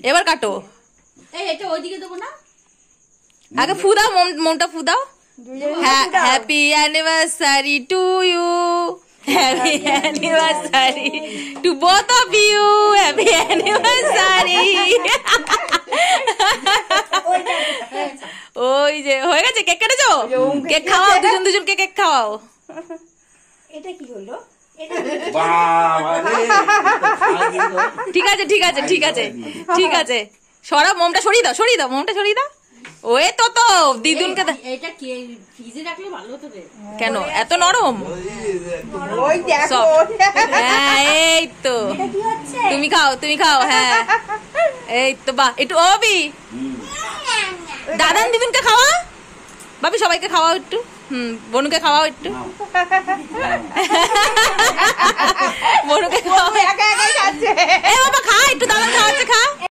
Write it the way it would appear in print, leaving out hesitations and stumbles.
এবার কাটো। এটা ওইদিকে দেবো না, আগে ফু দাও, মনটা ফু দাও। Happy anniversary to you, happy anniversary to both of you, happy anniversary. ওই যে হয়ে গেছে, কেক কেটেছো? কেক খাওয়াও, দুজন দুজনকে কেক খাওয়াও। এটা কি হলো? ঠিক আছে ঠিক আছে ঠিক আছে ঠিক আছে, সরাও, মোমটা সরিয়ে দাও, সরিয়ে দাও, মোমটা সরিয়ে দাও। ওই তো তো দিদুনকে এটা কি ফ্রিজে রাখলে ভালো হতো রে। কেন এত নরম? ওই দেখো, হ্যাঁ এই তো, তুমি খাও তুমি খাও। হ্যাঁ এই তো, বাহ, একটু অবি দাদান দিদুনকে খাওয়া, বাবি সবাইকে খাওয়াও একটু, বনুকে খাওয়াও একটু, বনুকে খাওয়াও। একা একাই খাচ্ছে। এ বাবা খা একটু, দাদান খাওয়াচ্ছে, খা।